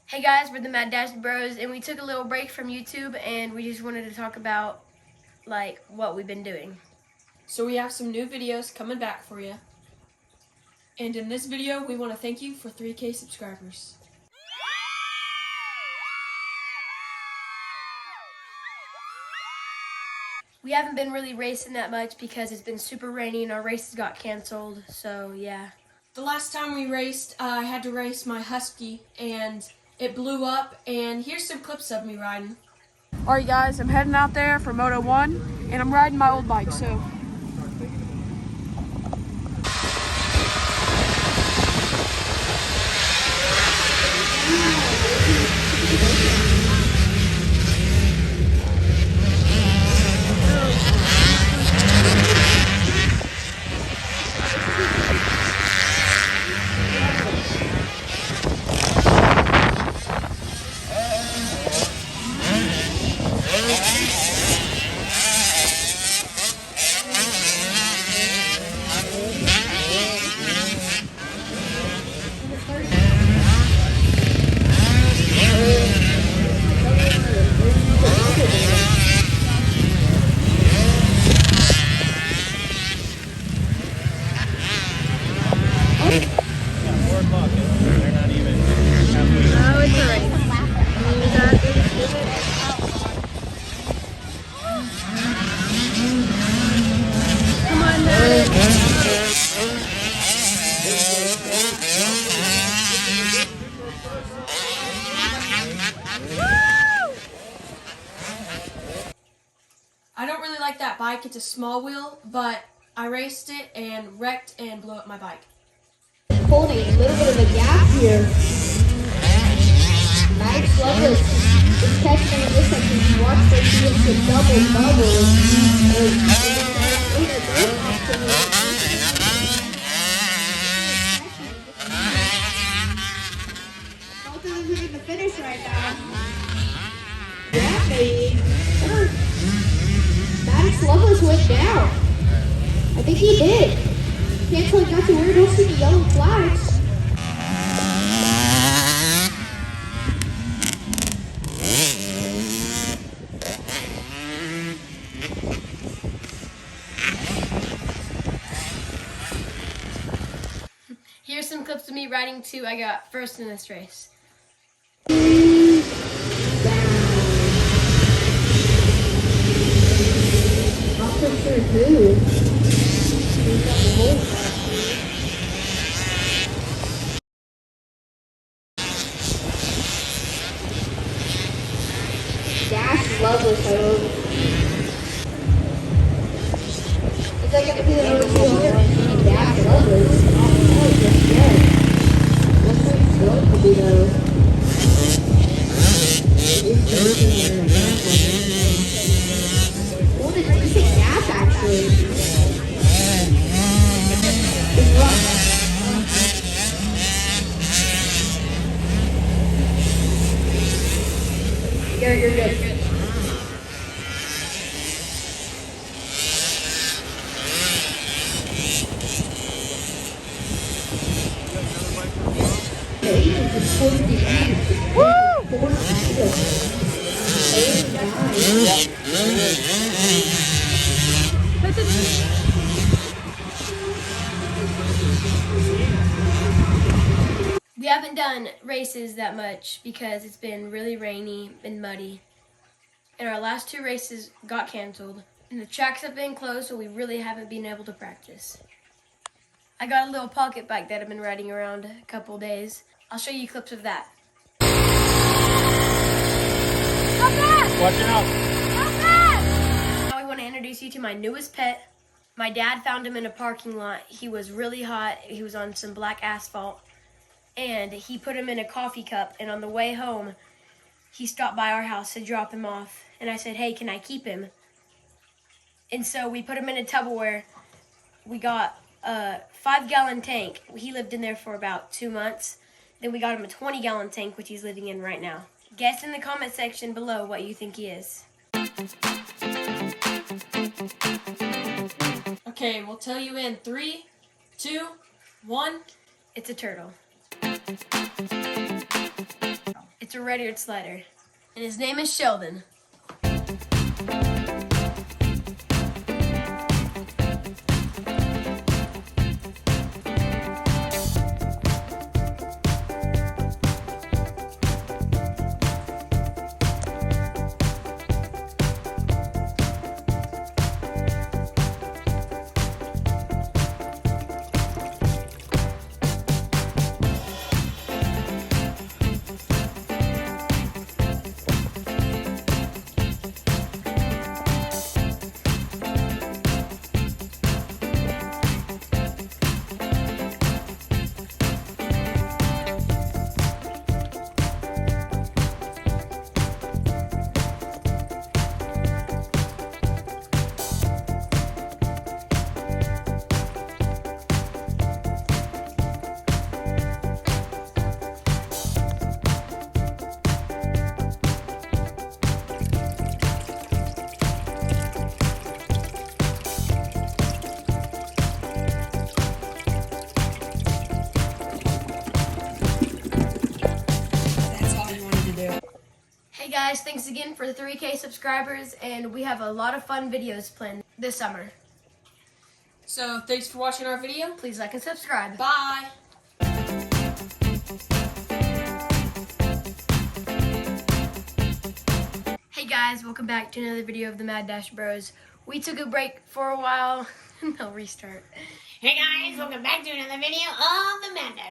Hey guys, we're the MadDash Bros, and we took a little break from YouTube, and we just wanted to talk about what we've been doing. So we have some new videos coming back for you. And in this video, we want to thank you for 3K subscribers. We haven't been really racing that much because it's been super rainy and our races got canceled, so yeah. The last time we raced, I had to race my Husky, and it blew up, and here's some clips of me riding. Alright guys, I'm heading out there for Moto 1, and I'm riding my old bike, so... I don't really like that bike. It's a small wheel, but I raced it and wrecked and blew up my bike. Holding a little bit of a gap here. Nice Lovelace is catching in this section. Watch for he hits a double. Both of them hitting the finish right now. Yeah, baby. Maddox Lovelace went down. I think he did. Can't tell got to where don't see the yellow flags. Here's some clips of me riding too. I got first in this race. Not for sure who. Dash Lovelace, I hope. Is that going to be the number 200? Dash Lovelace. Oh, just yet. What's it going to be though? Oh, it's decent gas actually. You're good. We haven't done races that much because it's been really rainy and muddy. And our last two races got canceled. And the tracks have been closed, so we really haven't been able to practice. I got a little pocket bike that I've been riding around a couple days. I'll show you clips of that. Stop that! Watch out! Stop that! Now I want to introduce you to my newest pet. My dad found him in a parking lot. He was really hot. He was on some black asphalt. And he put him in a coffee cup. And on the way home, he stopped by our house to drop him off. And I said, hey, can I keep him? And so we put him in a Tupperware. We got a 5-gallon tank. He lived in there for about 2 months. Then we got him a 20-gallon tank, which he's living in right now. Guess in the comment section below what you think he is. Okay, we'll tell you in 3, 2, 1. It's a turtle. It's a red-eared slider. And his name is Sheldon. Hey guys, thanks again for the 3K subscribers, and we have a lot of fun videos planned this summer. So thanks for watching our video. Please like and subscribe. Bye. Hey guys, welcome back to another video of the MadDash Bros. We took a break for a while, and they'll restart. Hey guys, welcome back to another video of the MadDash.